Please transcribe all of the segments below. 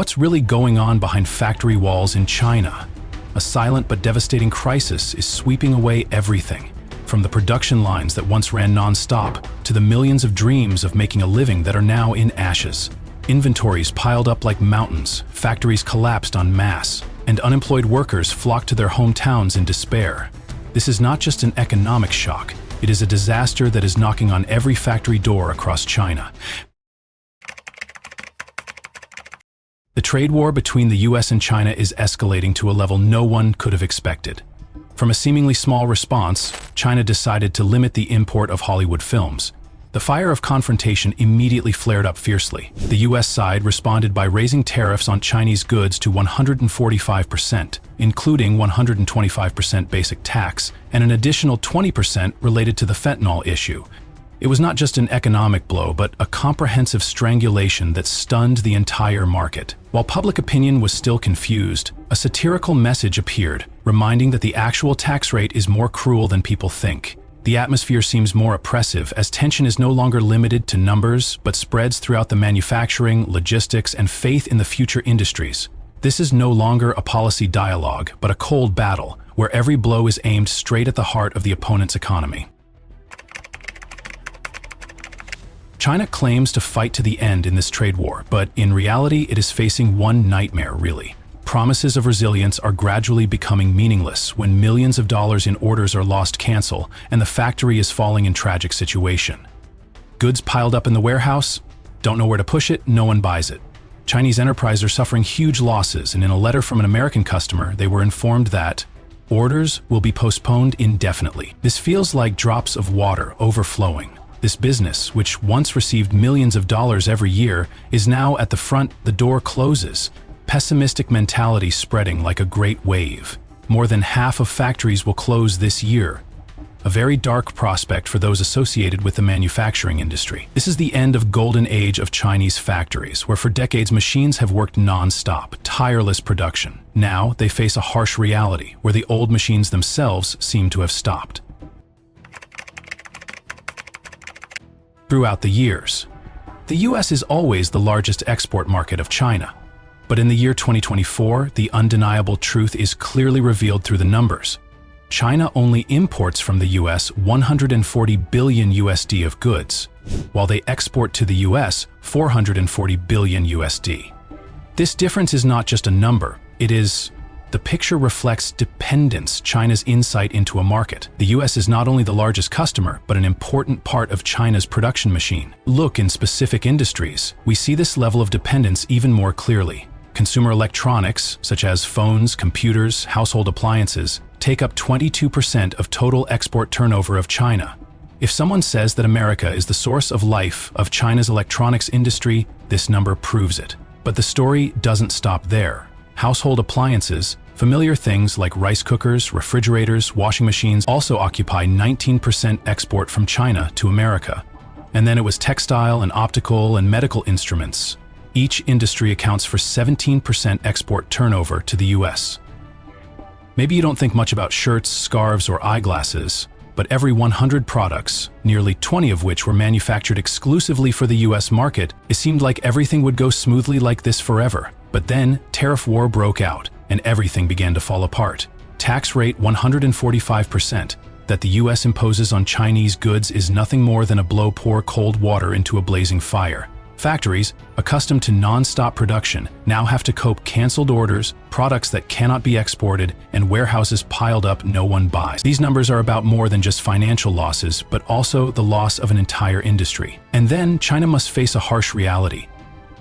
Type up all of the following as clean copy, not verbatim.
What's really going on behind factory walls in China? A silent but devastating crisis is sweeping away everything, from the production lines that once ran non-stop to the millions of dreams of making a living that are now in ashes. Inventories piled up like mountains, factories collapsed en masse, and unemployed workers flocked to their hometowns in despair. This is not just an economic shock, it is a disaster that is knocking on every factory door across China. The trade war between the US and China is escalating to a level no one could have expected. From a seemingly small response, China decided to limit the import of Hollywood films. The fire of confrontation immediately flared up fiercely. The US side responded by raising tariffs on Chinese goods to 145%, including 125% basic tax and an additional 20% related to the fentanyl issue. It was not just an economic blow, but a comprehensive strangulation that stunned the entire market. While public opinion was still confused, a satirical message appeared, reminding that the actual tax rate is more cruel than people think. The atmosphere seems more oppressive as tension is no longer limited to numbers, but spreads throughout the manufacturing, logistics, and faith in the future industries. This is no longer a policy dialogue, but a cold battle, where every blow is aimed straight at the heart of the opponent's economy. China claims to fight to the end in this trade war, but in reality it is facing one nightmare, really. Promises of resilience are gradually becoming meaningless when millions of dollars in orders are lost cancel and the factory is falling in tragic situation. Goods piled up in the warehouse, don't know where to push it, no one buys it. Chinese enterprises are suffering huge losses, and in a letter from an American customer, they were informed that orders will be postponed indefinitely. This feels like drops of water overflowing. This business, which once received millions of dollars every year, is now at the front, the door closes. Pessimistic mentality spreading like a great wave. More than half of factories will close this year. A very dark prospect for those associated with the manufacturing industry. This is the end of golden age of Chinese factories, where for decades machines have worked non-stop, tireless production. Now they face a harsh reality, where the old machines themselves seem to have stopped. Throughout the years, the US is always the largest export market of China. But in the year 2024, the undeniable truth is clearly revealed through the numbers. China only imports from the US 140 billion USD of goods, while they export to the US 440 billion USD. This difference is not just a number, it is the picture reflects dependence, China's insight into a market. The US is not only the largest customer, but an important part of China's production machine. Look in specific industries, we see this level of dependence even more clearly. Consumer electronics, such as phones, computers, household appliances, take up 22% of total export turnover of China. If someone says that America is the source of life of China's electronics industry, this number proves it. But the story doesn't stop there. Household appliances, familiar things like rice cookers, refrigerators, washing machines, also occupy 19% export from China to America. And then it was textile and optical and medical instruments. Each industry accounts for 17% export turnover to the US. Maybe you don't think much about shirts, scarves, or eyeglasses, but every 100 products, nearly 20 of which were manufactured exclusively for the US market, it seemed like everything would go smoothly like this forever. But then, tariff war broke out, and everything began to fall apart. Tax rate 145% that the US imposes on Chinese goods is nothing more than a blow pour cold water into a blazing fire. Factories, accustomed to non-stop production, now have to cope canceled orders, products that cannot be exported, and warehouses piled up no one buys. These numbers are about more than just financial losses, but also the loss of an entire industry. And then China must face a harsh reality.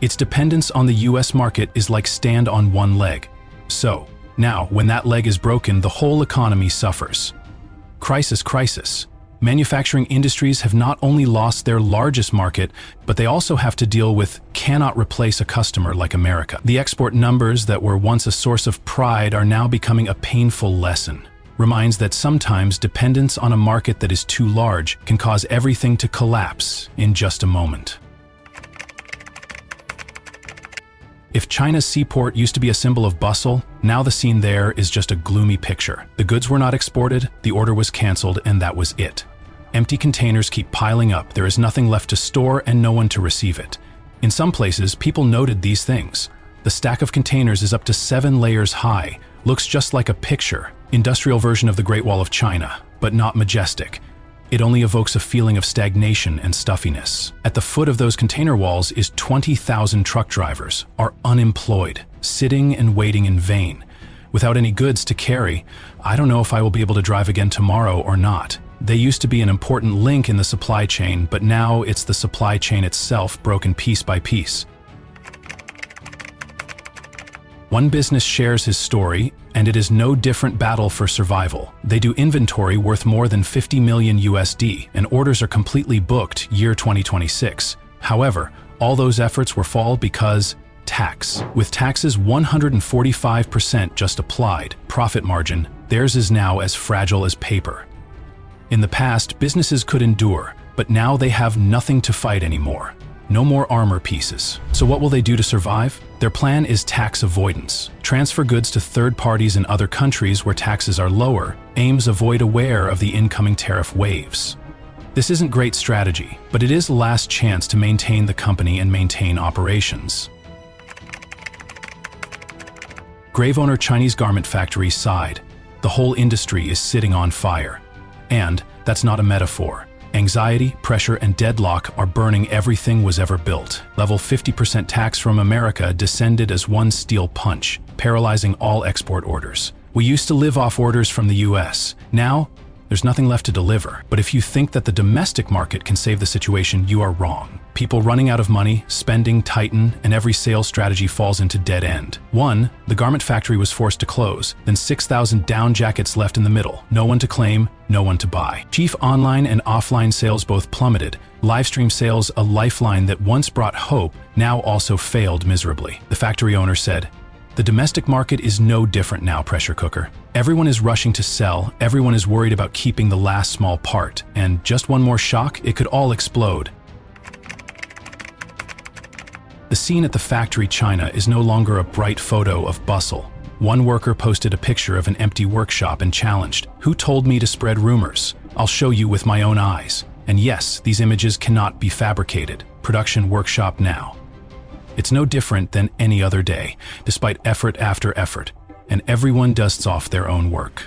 Its dependence on the US market is like stand on one leg. So, now, when that leg is broken, the whole economy suffers. Crisis. Manufacturing industries have not only lost their largest market, but they also have to deal with cannot replace a customer like America. The export numbers that were once a source of pride are now becoming a painful lesson. Reminds that sometimes dependence on a market that is too large can cause everything to collapse in just a moment. If China's seaport used to be a symbol of bustle, now the scene there is just a gloomy picture. The goods were not exported, the order was canceled, and that was it. Empty containers keep piling up, there is nothing left to store and no one to receive it. In some places, people noted these things. The stack of containers is up to 7 layers high, looks just like a picture, industrial version of the Great Wall of China, but not majestic. It only evokes a feeling of stagnation and stuffiness. At the foot of those container walls is 20,000 truck drivers, are unemployed, sitting and waiting in vain. Without any goods to carry, I don't know if I will be able to drive again tomorrow or not. They used to be an important link in the supply chain, but now it's the supply chain itself broken piece by piece. One business shares his story, and it is no different battle for survival. They do inventory worth more than 50 million USD, and orders are completely booked year 2026. However, all those efforts were foiled because tax. With taxes 145% just applied, profit margin, theirs is now as fragile as paper. In the past, businesses could endure, but now they have nothing to fight anymore. No more armor pieces. So what will they do to survive? Their plan is tax avoidance. Transfer goods to third parties in other countries where taxes are lower, aims avoid aware of the incoming tariff waves. This isn't great strategy, but it is the last chance to maintain the company and maintain operations. Grave owner Chinese garment factory sighed. The whole industry is sitting on fire. And that's not a metaphor. Anxiety, pressure, and deadlock are burning everything was ever built. Level 50% tax from America descended as one steel punch, paralyzing all export orders. We used to live off orders from the US. Now, there's nothing left to deliver. But if you think that the domestic market can save the situation, you are wrong. People running out of money, spending tighten, and every sales strategy falls into dead end. 1. The garment factory was forced to close, then 6,000 down jackets left in the middle. No one to claim, no one to buy. Chief online and offline sales both plummeted. Livestream sales, a lifeline that once brought hope, now also failed miserably. The factory owner said, "The domestic market is no different now, pressure cooker. Everyone is rushing to sell, everyone is worried about keeping the last small part, and just one more shock, it could all explode." The scene at the factory China is no longer a bright photo of bustle. One worker posted a picture of an empty workshop and challenged, "Who told me to spread rumors? I'll show you with my own eyes." And yes, these images cannot be fabricated. Production workshop now. It's no different than any other day, despite effort after effort, and everyone dusts off their own work.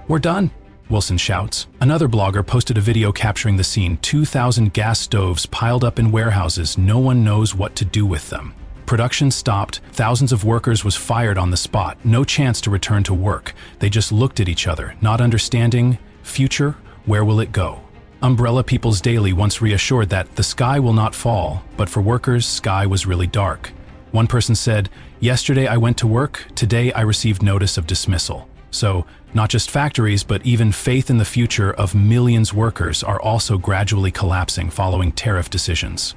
"We're done," Wilson shouts. Another blogger posted a video capturing the scene. 2,000 gas stoves piled up in warehouses. No one knows what to do with them. Production stopped. Thousands of workers was fired on the spot. No chance to return to work. They just looked at each other, not understanding. Future, where will it go? Umbrella People's Daily once reassured that the sky will not fall, but for workers, sky was really dark. One person said, "Yesterday I went to work, today I received notice of dismissal." So, not just factories, but even faith in the future of millions of workers are also gradually collapsing following tariff decisions.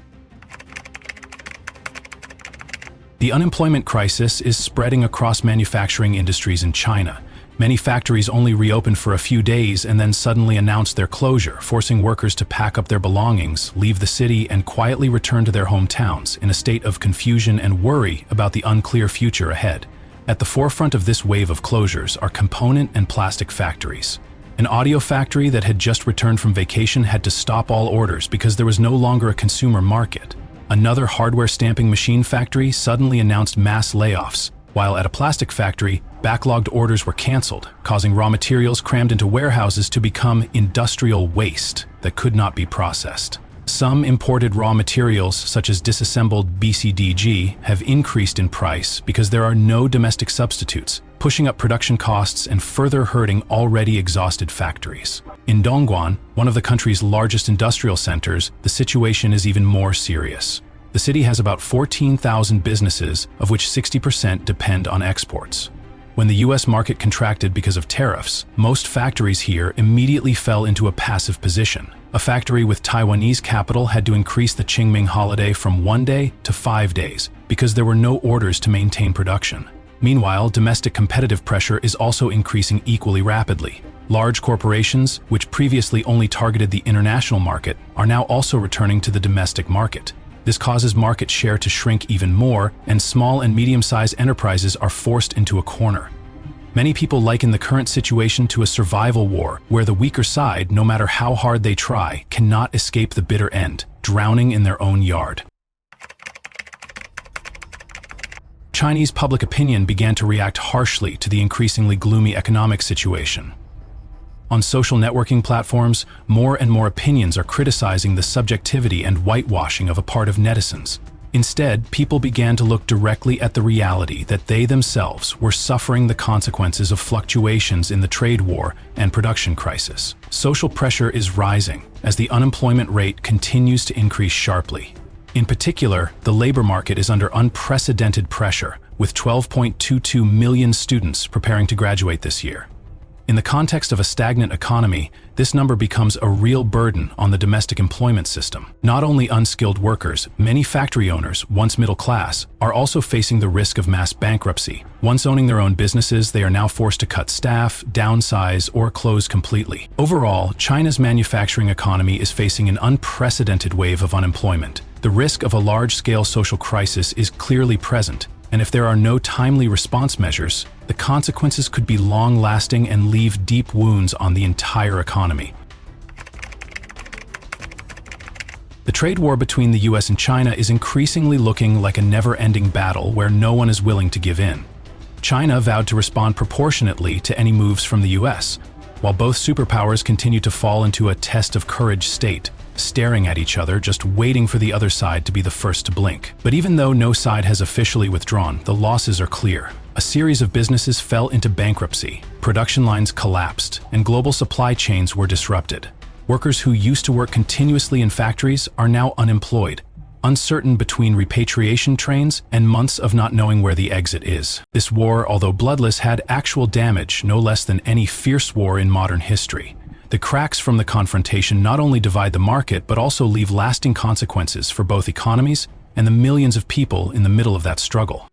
The unemployment crisis is spreading across manufacturing industries in China. Many factories only reopened for a few days and then suddenly announced their closure, forcing workers to pack up their belongings, leave the city, and quietly return to their hometowns in a state of confusion and worry about the unclear future ahead. At the forefront of this wave of closures are component and plastic factories. An audio factory that had just returned from vacation had to stop all orders because there was no longer a consumer market. Another hardware stamping machine factory suddenly announced mass layoffs, while at a plastic factory, backlogged orders were canceled, causing raw materials crammed into warehouses to become industrial waste that could not be processed. Some imported raw materials, such as disassembled BCDG, have increased in price because there are no domestic substitutes, pushing up production costs and further hurting already exhausted factories. In Dongguan, one of the country's largest industrial centers, the situation is even more serious. The city has about 14,000 businesses, of which 60% depend on exports. When the US market contracted because of tariffs, most factories here immediately fell into a passive position. A factory with Taiwanese capital had to increase the Qingming holiday from 1 day to 5 days because there were no orders to maintain production. Meanwhile, domestic competitive pressure is also increasing equally rapidly. Large corporations, which previously only targeted the international market, are now also returning to the domestic market. This causes market share to shrink even more, and small and medium-sized enterprises are forced into a corner. Many people liken the current situation to a survival war, where the weaker side, no matter how hard they try, cannot escape the bitter end, drowning in their own yard. Chinese public opinion began to react harshly to the increasingly gloomy economic situation. On social networking platforms, more and more opinions are criticizing the subjectivity and whitewashing of a part of netizens. Instead, people began to look directly at the reality that they themselves were suffering the consequences of fluctuations in the trade war and production crisis. Social pressure is rising as the unemployment rate continues to increase sharply. In particular, the labor market is under unprecedented pressure, with 12.22 million students preparing to graduate this year. In the context of a stagnant economy, this number becomes a real burden on the domestic employment system. Not only unskilled workers, many factory owners, once middle class, are also facing the risk of mass bankruptcy. Once owning their own businesses, they are now forced to cut staff, downsize, or close completely. Overall, China's manufacturing economy is facing an unprecedented wave of unemployment. The risk of a large-scale social crisis is clearly present, and if there are no timely response measures, the consequences could be long-lasting and leave deep wounds on the entire economy. The trade war between the US and China is increasingly looking like a never-ending battle where no one is willing to give in. China vowed to respond proportionately to any moves from the US, while both superpowers continue to fall into a test of courage state, staring at each other, just waiting for the other side to be the first to blink. But even though no side has officially withdrawn, the losses are clear. A series of businesses fell into bankruptcy, production lines collapsed, and global supply chains were disrupted. Workers who used to work continuously in factories are now unemployed, uncertain between repatriation trains and months of not knowing where the exit is. This war, although bloodless, had actual damage no less than any fierce war in modern history. The cracks from the confrontation not only divide the market but also leave lasting consequences for both economies and the millions of people in the middle of that struggle.